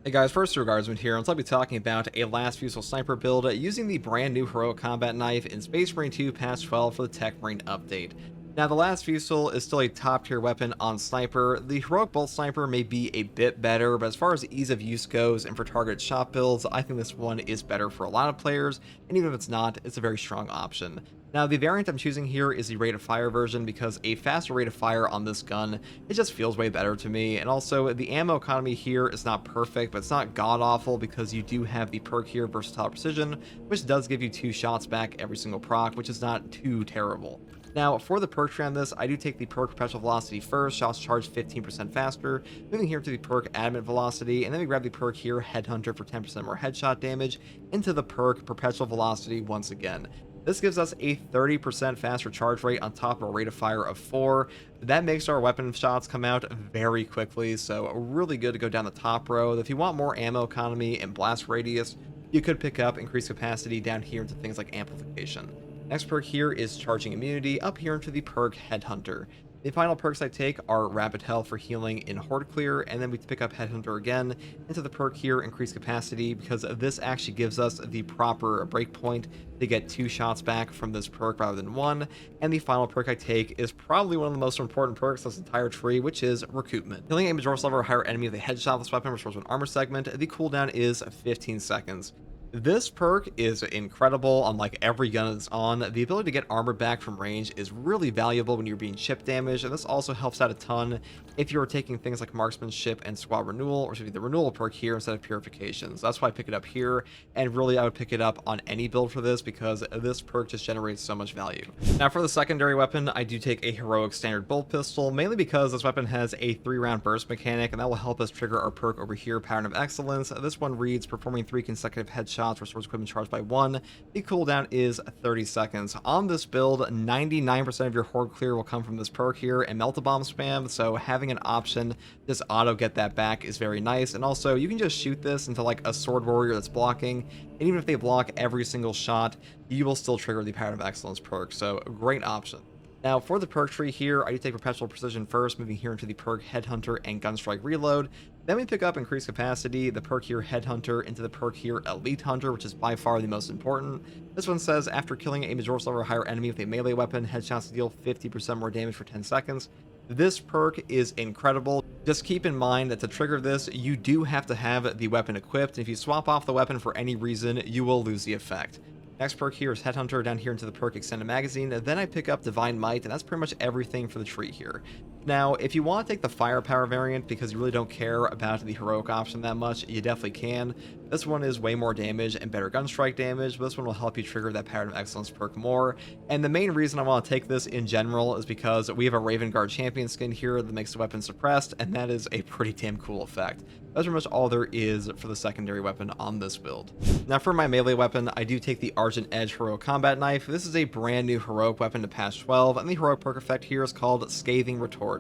Hey guys, first Regardsman here, and so I'll be talking about a last Fusil sniper build using the brand new heroic combat knife in Space Marine 2 Patch 12 for the Techmarine update. Now, the last Fusil is still a top tier weapon on sniper. The heroic bolt sniper may be a bit better, but as far as ease of use goes and for targeted shot builds, I think this one is better for a lot of players, and even if it's not, it's a very strong option. Now, the variant I'm choosing here is the rate of fire version because a faster rate of fire on this gun, it just feels way better to me. And also, the ammo economy here is not perfect, but it's not god-awful because you do have the perk here, Versatile Precision, which does give you 2 shots back every single proc, which is not too terrible. Now, for the perk tree on this, I do take the perk Perpetual Velocity first, shots charged 15% faster, moving here to the perk Adamant Velocity, and then we grab the perk here, Headhunter for 10% more headshot damage, into the perk Perpetual Velocity once again. This gives us a 30% faster charge rate on top of a rate of fire of 4. That makes our weapon shots come out very quickly, so really good to go down the top row. If you want more ammo economy and blast radius, you could pick up increased capacity down here into things like amplification. Next perk here is Charging Immunity, up here into the perk Headhunter. The final perks I take are Rapid Health for healing in Horde Clear, and then we pick up Headhunter again into the perk here, Increased Capacity, because this actually gives us the proper breakpoint to get 2 shots back from this perk rather than 1. And the final perk I take is probably one of the most important perks of this entire tree, which is Recoupment. Killing a majority level or higher enemy with a headshot with this weapon restores an armor segment. The cooldown is 15 seconds. This perk is incredible on like every gun it's on. The ability to get armor back from range is really valuable when you're being chip damaged, and this also helps out a ton if you're taking things like marksmanship and squad renewal, or should be the renewal perk here instead of purifications. That's why I pick it up here, and really I would pick it up on any build for this because this perk just generates so much value. Now for the secondary weapon, I do take a heroic standard bolt pistol, mainly because this weapon has a 3-round burst mechanic, and that will help us trigger our perk over here, Pattern of Excellence. This one reads performing 3 consecutive headshots restores equipment charged by 1. The cooldown is 30 seconds. On this build, 99% of your horde clear will come from this perk here and melt a bomb spam, so having an option to just auto get that back is very nice. And also, you can just shoot this into like a sword warrior that's blocking, and even if they block every single shot, you will still trigger the Pattern of Excellence perk, so a great option. Now, for the perk tree here, I do take Perpetual Precision first, moving here into the perk Headhunter and Gunstrike Reload. Then we pick up Increased Capacity, the perk here Headhunter, into the perk here Elite Hunter, which is by far the most important. This one says, after killing a majority level or higher enemy with a melee weapon, headshots deal 50% more damage for 10 seconds. This perk is incredible. Just keep in mind that to trigger this, you do have to have the weapon equipped. If you swap off the weapon for any reason, you will lose the effect. Next perk here is Headhunter, down here into the perk Extended Magazine. Then I pick up Divine Might, and that's pretty much everything for the tree here. Now, if you want to take the firepower variant because you really don't care about the heroic option that much, you definitely can. This one is way more damage and better gun strike damage, but this one will help you trigger that Pattern of Excellence perk more. And the main reason I want to take this in general is because we have a Raven Guard champion skin here that makes the weapon suppressed, and that is a pretty damn cool effect. That's pretty much all there is for the secondary weapon on this build. Now for my melee weapon, I do take the Argent Edge Heroic Combat Knife. This is a brand new heroic weapon to patch 12, and the heroic perk effect here is called Scathing Retort.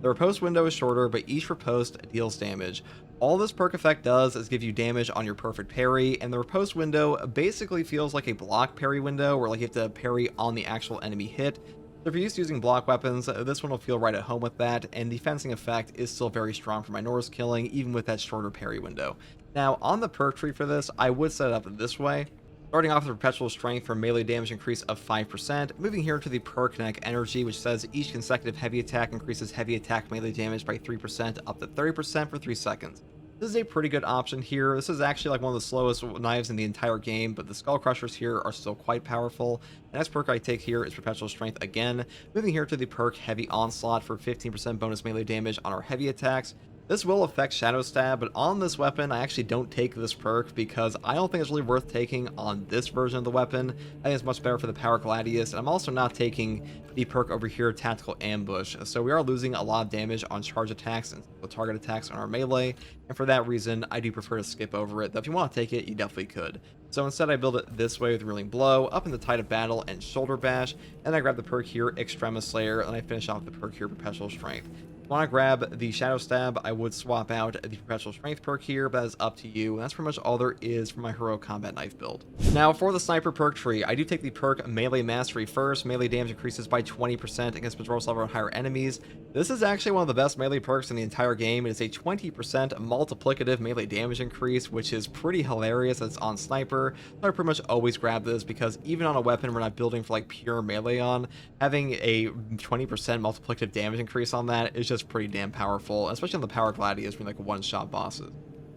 The riposte window is shorter, but each riposte deals damage. All this perk effect does is give you damage on your perfect parry, and the riposte window basically feels like a block parry window, where like you have to parry on the actual enemy hit. So if you're used to using block weapons, this one will feel right at home with that, and the fencing effect is still very strong for my Norse killing, even with that shorter parry window. Now, on the perk tree for this, I would set it up this way. Starting off with Perpetual Strength for melee damage increase of 5%, moving here to the perk Kinetic Energy, which says each consecutive heavy attack increases heavy attack melee damage by 3% up to 30% for 3 seconds. This is a pretty good option here. This is actually like one of the slowest knives in the entire game, but the Skull Crushers here are still quite powerful. The next perk I take here is Perpetual Strength again, moving here to the perk Heavy Onslaught for 15% bonus melee damage on our heavy attacks. This will affect Shadow Stab, but on this weapon, I actually don't take this perk because I don't think it's really worth taking on this version of the weapon. I think it's much better for the Power Gladius, and I'm also not taking the perk over here, Tactical Ambush. So we are losing a lot of damage on charge attacks and target attacks on our melee, and for that reason, I do prefer to skip over it. Though if you want to take it, you definitely could. So instead I build it this way with Reeling Blow, up in the Tide of Battle, and Shoulder Bash, and I grab the perk here, Extremis Slayer, and I finish off the perk here, Perpetual Strength. Want to grab the Shadow Stab, I would swap out the Perpetual Strength perk here, but that's up to you. That's pretty much all there is for my Heroic Combat Knife build. Now, for the Sniper perk tree, I do take the perk Melee Mastery first. Melee damage increases by 20% against Major's level and higher enemies. This is actually one of the best melee perks in the entire game. It is a 20% multiplicative melee damage increase, which is pretty hilarious. It's on Sniper, so I pretty much always grab this because even on a weapon we're not building for like pure melee on, having a 20% multiplicative damage increase on that is just pretty damn powerful, especially on the power gladius being like one-shot bosses.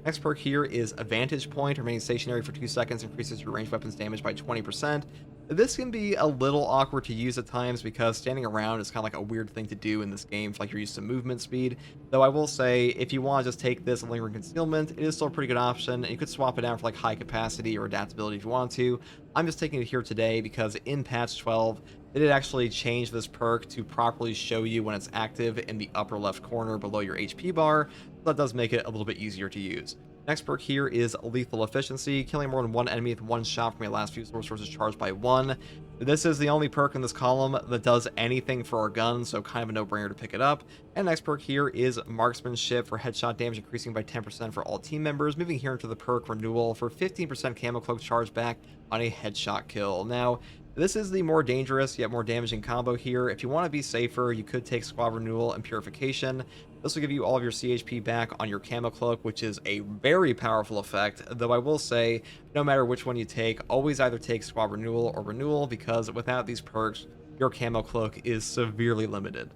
Next perk here is a Vantage Point. Remaining stationary for 2 seconds increases your ranged weapons damage by 20%. This can be a little awkward to use at times because standing around is kind of like a weird thing to do in this game if like you're used to movement speed. Though I will say, if you want to just take this Lingering Concealment, it is still a pretty good option. You could swap it out for like high capacity or adaptability if you want to. I'm just taking it here today because in patch 12, they did actually change this perk to properly show you when it's active in the upper left corner below your HP bar. So that does make it a little bit easier to use. Next perk here is Lethal Efficiency. Killing more than one enemy with one shot from your last few sources charged by 1. This is the only perk in this column that does anything for our guns, so kind of a no-brainer to pick it up. And next perk here is Marksmanship for headshot damage increasing by 10% for all team members. Moving here into the perk Renewal for 15% Camo Cloak charge back on a headshot kill. Now, this is the more dangerous yet more damaging combo here. If you want to be safer, you could take Squad Renewal and Purification. This will give you all of your CHP back on your Camo Cloak, which is a very powerful effect, though I will say, no matter which one you take, always either take Squad Renewal or Renewal, because without these perks, your Camo Cloak is severely limited.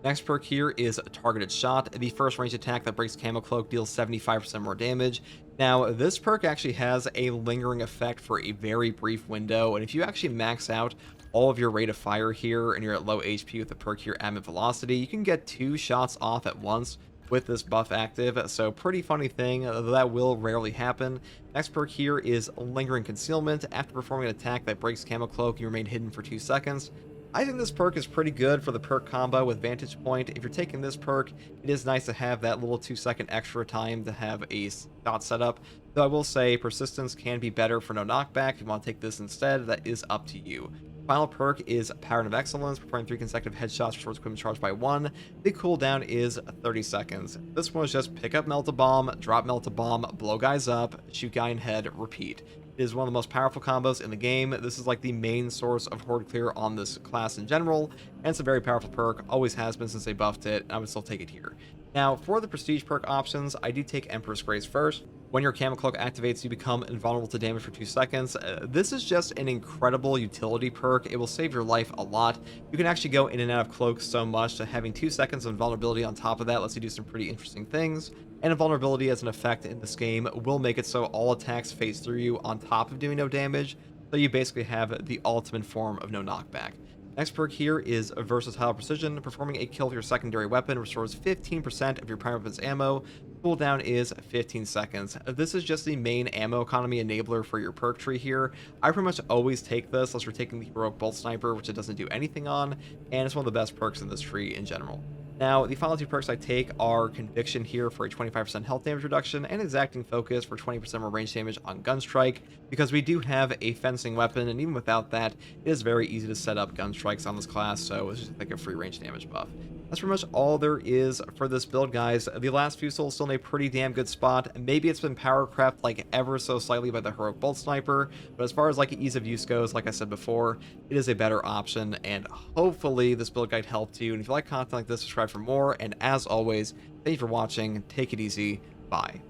Next perk here is Targeted Shot. The first ranged attack that breaks Camo Cloak deals 75% more damage. Now, this perk actually has a lingering effect for a very brief window, and if you actually max out all of your rate of fire here and you're at low HP with the perk here Adamant Velocity, you can get 2 shots off at once with this buff active, so pretty funny thing, that will rarely happen. Next perk here is Lingering Concealment. After performing an attack that breaks Camo Cloak, you remain hidden for 2 seconds. I think this perk is pretty good for the perk combo with Vantage Point. If you're taking this perk, it is nice to have that little 2-second extra time to have a shot setup. Though I will say Persistence can be better for no knockback. If you want to take this instead, that is up to you. Final perk is Pattern of Excellence, performing 3 consecutive headshots for swords equipment charged by 1. The cooldown is 30 seconds. This one is just pick up Melt-A-Bomb, drop Melt-A-Bomb, blow guys up, shoot guy in head, repeat. It is one of the most powerful combos in the game. This is like the main source of Horde Clear on this class in general, and it's a very powerful perk, always has been since they buffed it, and I would still take it here. Now, for the prestige perk options, I do take Emperor's Grace first. When your Camo Cloak activates, you become invulnerable to damage for 2 seconds. This is just an incredible utility perk. It will save your life a lot. You can actually go in and out of cloaks so much that having 2 seconds of invulnerability on top of that lets you do some pretty interesting things. And invulnerability as an effect in this game will make it so all attacks phase through you on top of doing no damage, so you basically have the ultimate form of no knockback. Next perk here is Versatile Precision. Performing a kill with your secondary weapon restores 15% of your primary weapon's ammo. Cooldown is 15 seconds. This is just the main ammo economy enabler for your perk tree here. I pretty much always take this unless you're taking the Heroic Bolt Sniper, which it doesn't do anything on, and it's one of the best perks in this tree in general. Now, the final 2 perks I take are Conviction here for a 25% health damage reduction and Exacting Focus for 20% more range damage on Gunstrike, because we do have a fencing weapon, and even without that, it is very easy to set up Gunstrikes on this class, so it's just like a free range damage buff. That's pretty much all there is for this build, guys. The last Fusil is still in a pretty damn good spot. Maybe it's been power crept like ever so slightly by the Heroic Bolt Sniper, but as far as like ease of use goes, like I said before, it is a better option, and hopefully this build guide helped you. And if you like content like this, subscribe for more, and as always, thank you for watching. Take it easy. Bye.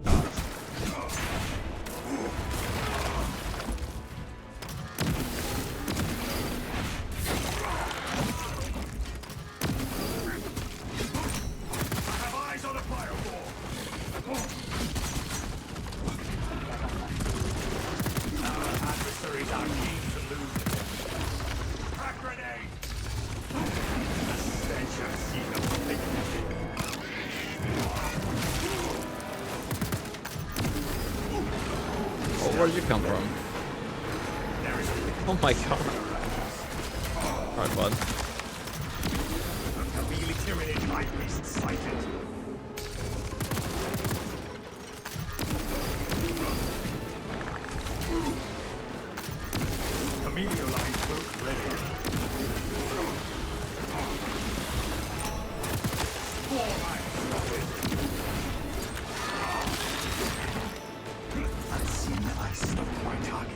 Where did you come from? Oh my god. Alright, bud. Ready. Guessing I snuffed my target.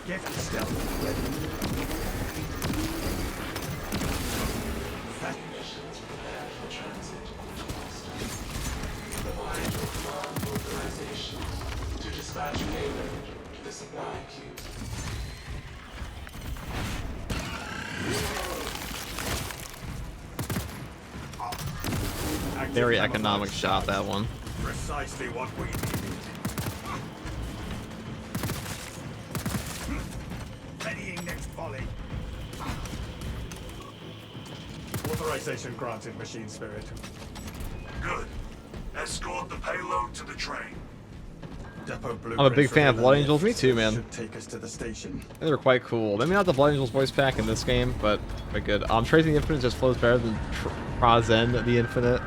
Get stealth ready. Missions prepared for transit. Provide your command authorization to dispatch payload to the supply queue. Very economic shot, that one. Precisely what we needed. Readying next volley. Authorization granted, Machine Spirit. Good. Escort the payload to the train. Depot I'm a big fan of Blood Angels. Me too, man. Should take us to the station. They were quite cool. Maybe not the Blood Angels voice pack in this game, but good. Tracing the Infinite just flows better than Trazen the Infinite.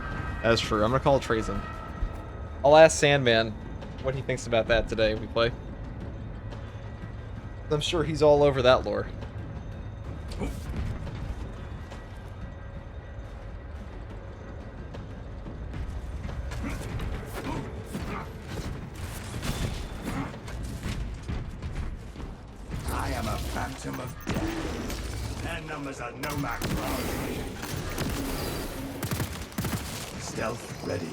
That's true. I'm gonna call it Trazen. I'll ask Sandman what he thinks about that today we play. I'm sure he's all over that lore. I am a phantom of death. Their numbers are no match for ours. Stealth ready.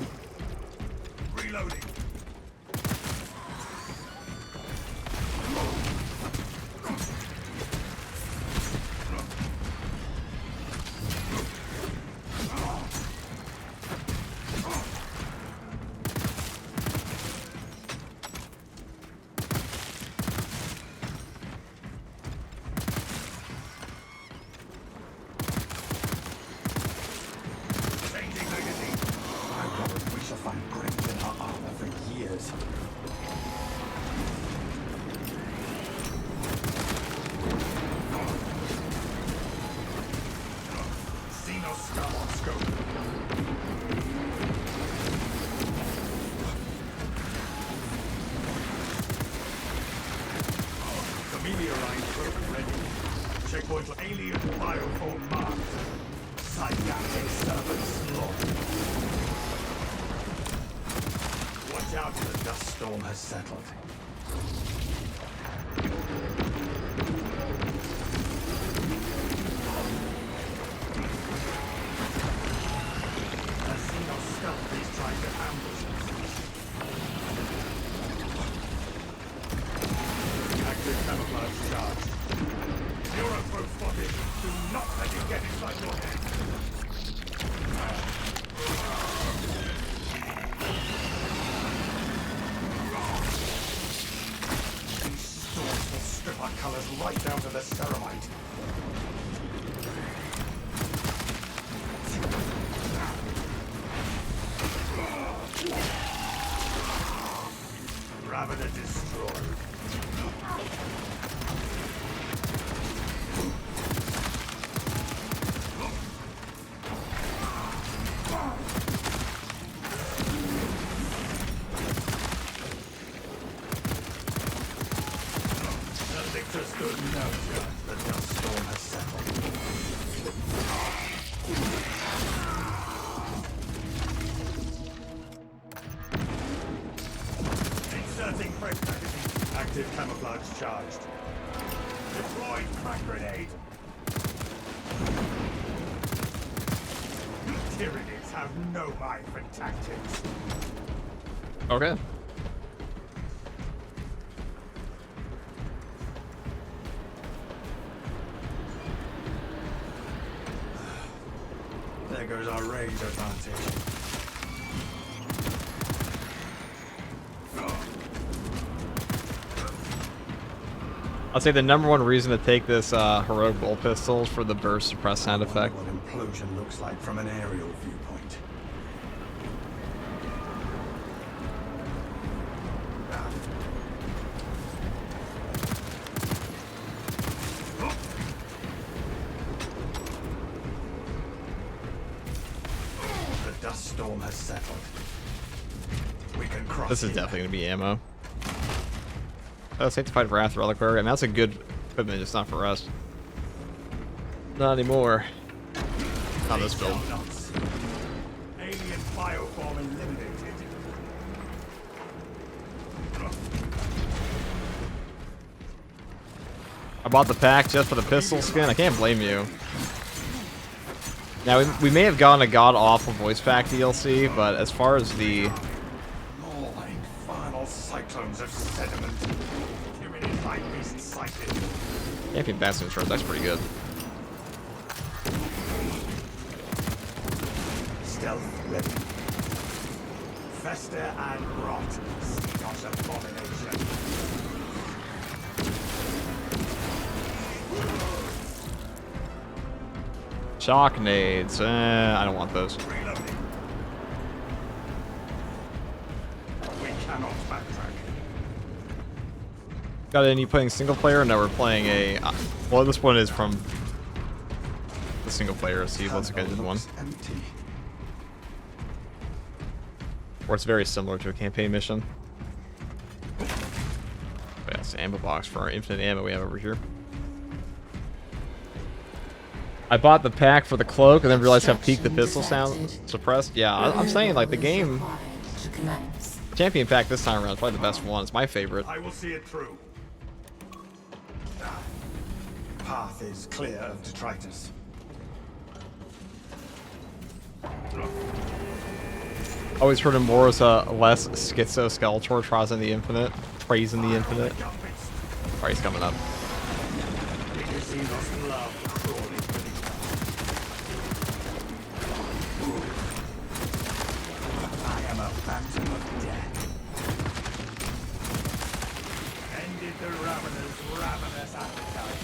Reloading. Changing magazine. I warrant we shall find grace in our armor for years. See no scum on scope. Familiarine probe ready. Checkpoint alien bioform marked. Psychiatric servant slaughter. Watch out, the dust storm has settled. I see no stealth he's trying to ambush us. Active camouflage charged. Neuroprobe spotted. Do not let it get inside your head. These storms will strip our colors right down to the ceramite. Ravender destroyed. The victor stood no chance. The dust storm has settled. Inserting brake magazine. Active camouflage charged. Deployed crack grenade. Tyranids have no mind for tactics. Okay. There goes our range advantage. I'll say the #1 reason to take this heroic bolt pistol is for the burst suppress sound effect. What implosion looks like from an aerial viewpoint. The dust storm has settled. We can cross. This is here. definitely gonna be ammo. Oh, Sanctified Wrath Reliquary. I mean, that's a good equipment, just not for us. Not anymore. Not this build. Alien bioform eliminated. I bought the pack just for the pistol skin. I can't blame you. Now, we may have gotten a god-awful voice pack DLC, but as far as the... More infernal cyclones of sediment. Tyranid by beast sighted. Champion Bastion Short, that's pretty good. Stealth ready. Fester and rot. Not abomination. Shock nades. I don't want those. Reloading. We cannot backtrack. Got any playing single player? No, we're playing a... well, this one is from the single player. See, let's get into one. Empty. Or it's very similar to a campaign mission. But yeah, it's an ammo box for our infinite ammo we have over here. I bought the pack for the cloak and then realized how peak the pistol sound suppressed. Yeah, I'm saying like the game champion pack this time around is probably the best one. It's my favorite. I will see it through. Path is clear of detritus. Always heard him more as a less schizo Skeletor tries in the infinite. Praise in the infinite. Alright, he's coming up. I am a phantom of death. Ended the ravenous appetite.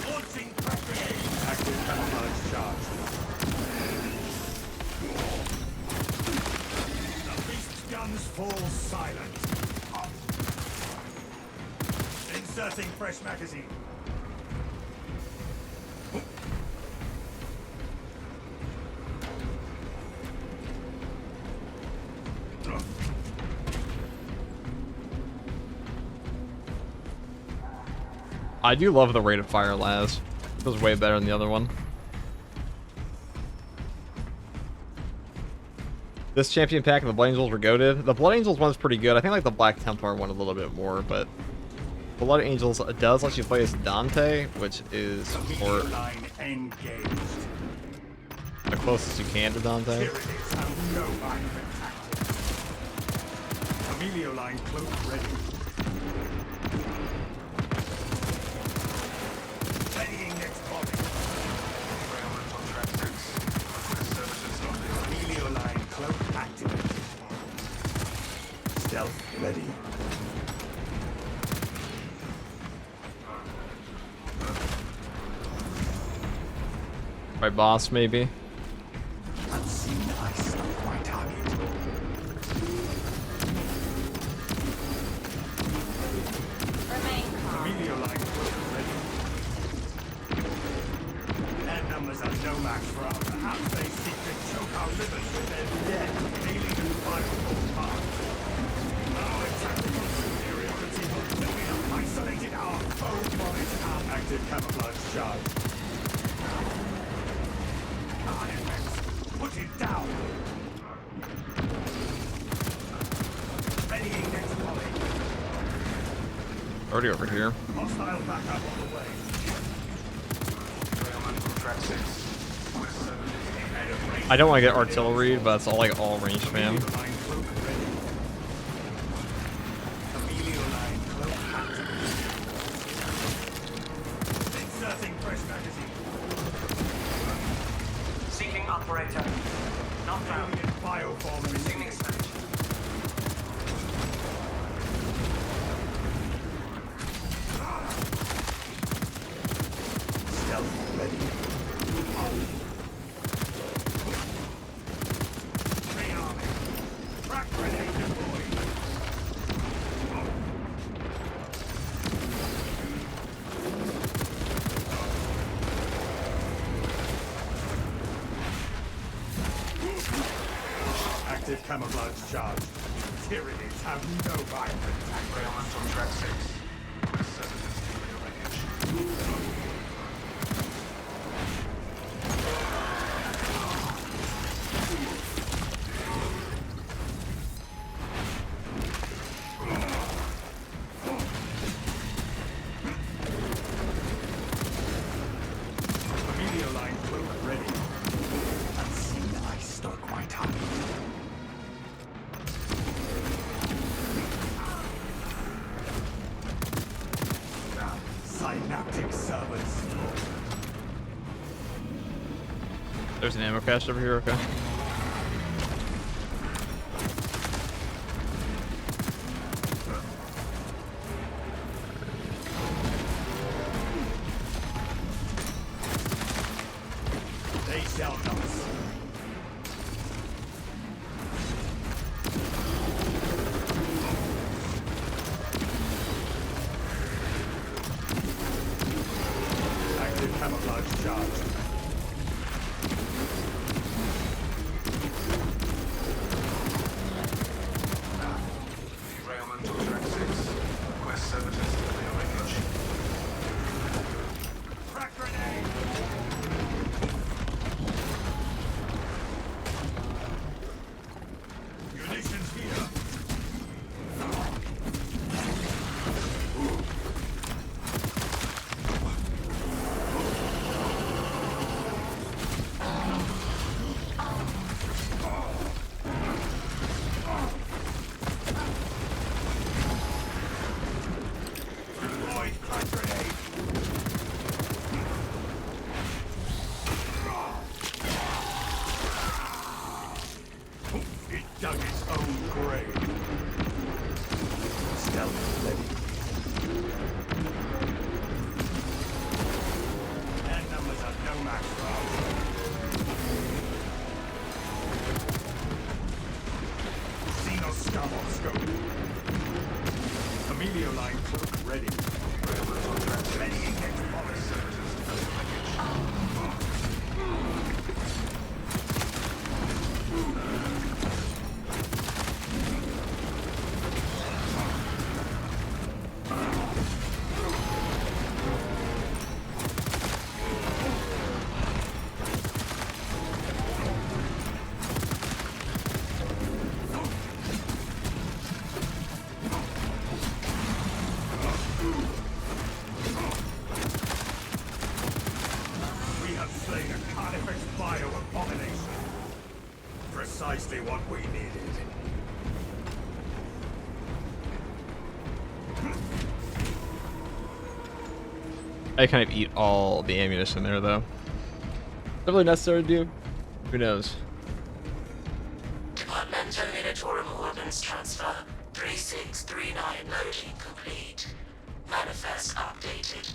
Launching pressure. Active camouflage charge. The beast's guns fall silent. Inserting fresh magazine. I do love the rate of fire las. It was way better than the other one. This champion pack and the Blood Angels were goated. The Blood Angels one's pretty good. I think I like the Black Templar one a little bit more, but the Blood Angels does let you play as Dante, which is for Line engaged. the closest you can to Dante. Here it is. No line of attack. Emilio line cloak ready. Readying next body. Emilio line cloak activated. Stealth ready. My boss, maybe. Unseen ice of my target. Remain calm. Emilio line cloak ready. Their numbers are no match for us. Perhaps they seek to choke our rivers with their dead, alien and vital parts. Our tactical superiority until we have isolated our foe from it. Active camouflage charge. Put it down. Readying next volley. Already over here. Hostile backup on the way. I don't want to get artillery, but it's all like all range spam. Line cloak ready. Emilio line cloak activated. Inserting fresh magazine. Seeking operator. Not found. Alien bioform Receiving eliminated. search. Stealth ready. Rearming. Track grenade deployed. Active camouflage charge. Tyranids have no right to attack. Derailment on track 6. Request services to clear wreckage. Familiar line cloak ready. Unseen ice stock quite up. Synaptic servers. There's an ammo cache over here. Okay. They shall not. Active camouflage charge. Derailment on track 6. Request services to clear wreckage. Crack grenade! Munitions here. Deployed crack grenade. It dug its own grave. Stealth ready. Their numbers are no match for ours. Xenoscum on scope. Familiar line cloak ready. Derailment on track 6. Ready against forest. Services to clear wreckage. We have slain a carnivorous bio-abomination. Precisely what we needed. I kind of eat all the ammunition there, though. Is that really necessary to do? Who knows? Departmental Minotaurium Ordnance Transfer 3639 loading complete. Manifest updated.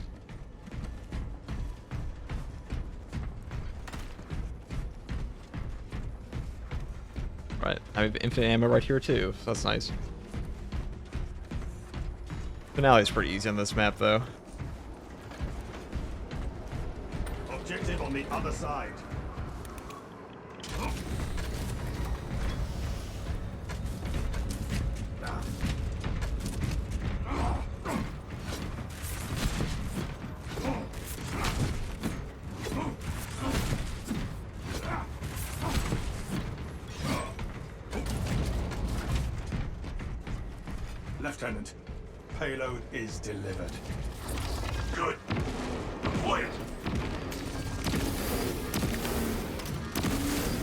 Right. I have infinite ammo right here, too. So that's nice. Finale's pretty easy on this map, though. Objective on the other side. Lieutenant, payload is delivered. Good. Deploy it.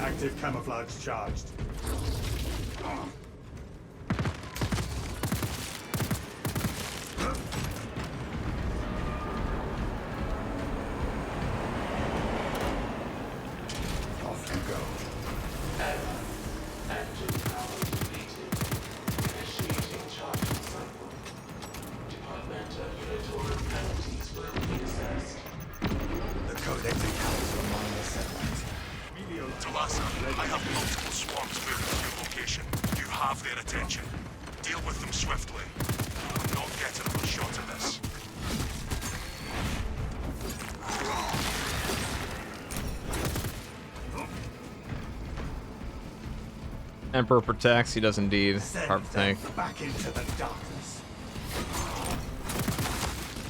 Active camouflage charged. Off you go. Engine power depleted. Initiating charging cycle. Departmental Minotaurium penalties will be assessed. The Codex accounts for minor setbacks. Talassa, I have multiple swarms moving to your location. You have their attention. Deal with them swiftly. I'm not getting another shot at this. Emperor protects. He does indeed. Send Powerful them tank. back into the darkness.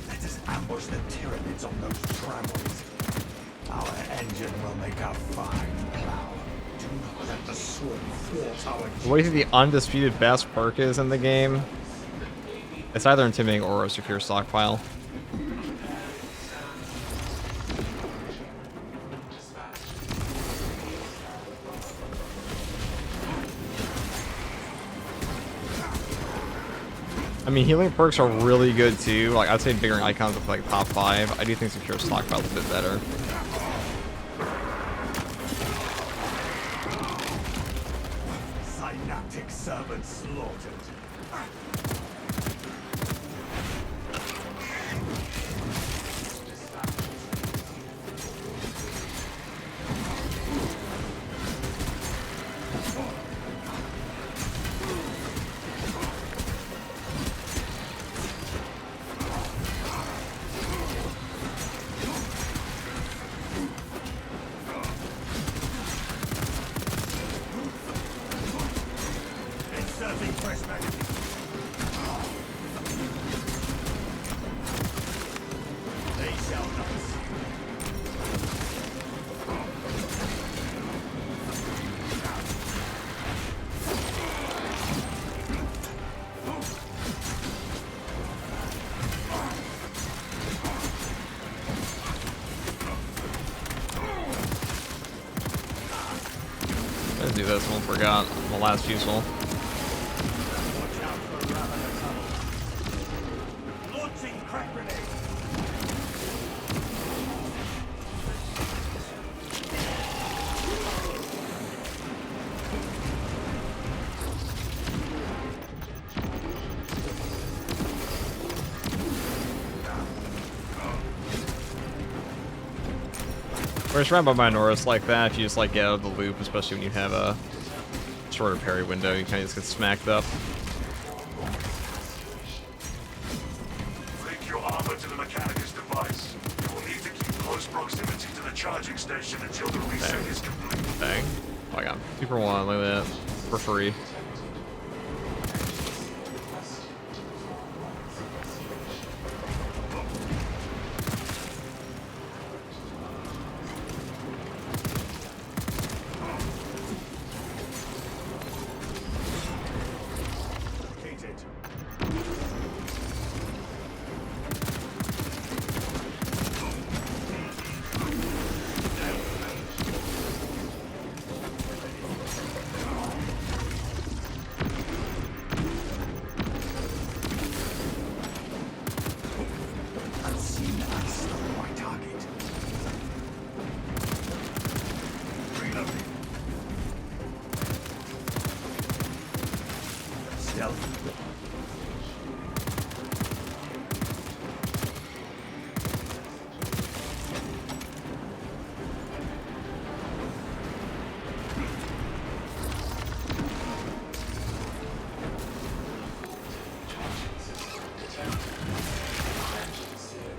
Let us ambush the Tyranids on those tramways. Our engine will make a fine plow. Do not let the sword thwart our What do you think the undisputed best perk is in the game? It's either intimidating or a secure stockpile. I mean, healing perks are really good too. Like, I'd say bigger icons with like top 5. I do think secure stockpile is a bit better. synaptic servants slaughtered. Inserting fresh magazine. They shall not see. Let's do this one. Forgot the last Fusil. Watch out for Ravenous tunnels. Launching crack grenade. Whereas around by Minoris like that, if you just like get out of the loop, especially when you have a shorter parry window, you kind of just get smacked up. Link your armor to the Mechanicus device. You will need to keep close proximity to the charging station until the reset is complete. Dang. Oh my god. 2 for 1, look at that. For free. Located. Unseen us, my target. Reloading. Stealth.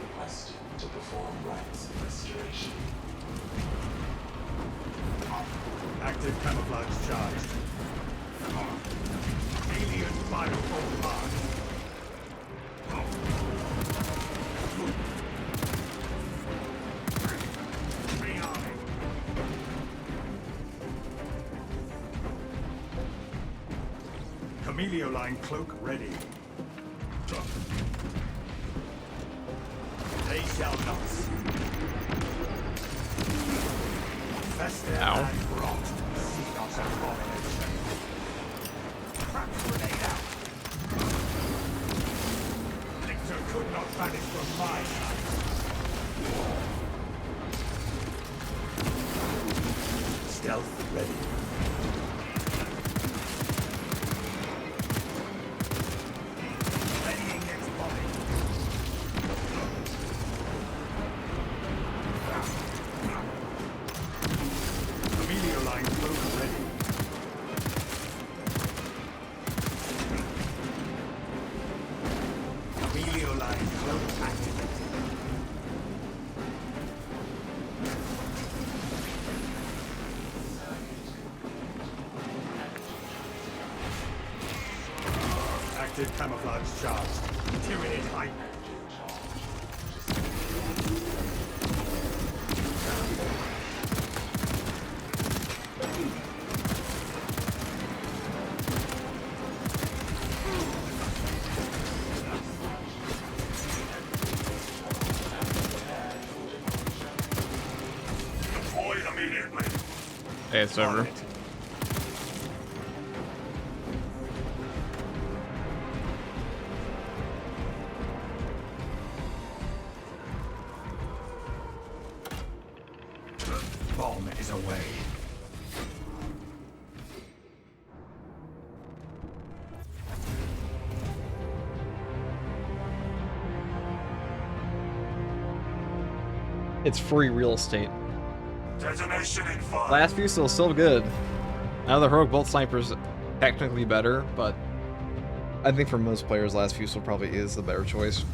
Requested to perform rites of restoration. Active camouflage charged. Alien biobombard. Rearming. Chameleoline cloak ready. They shall not see. Fester Ow. and rot. See not abomination. Crack grenade out. Lictor could not vanish from my sight. Stealth ready. Readying next body. Chameleoline cloak ready. Chameleoline cloak activated. Active camouflage charged. Tyranid heightened. Deploy immediately. Hey, it's over. Bomb is away. It's free real estate. Detonation in 5. Last Fusil is still good. Now the Heroic Bolt Sniper's technically better, but I think for most players, Last Fusil probably is the better choice.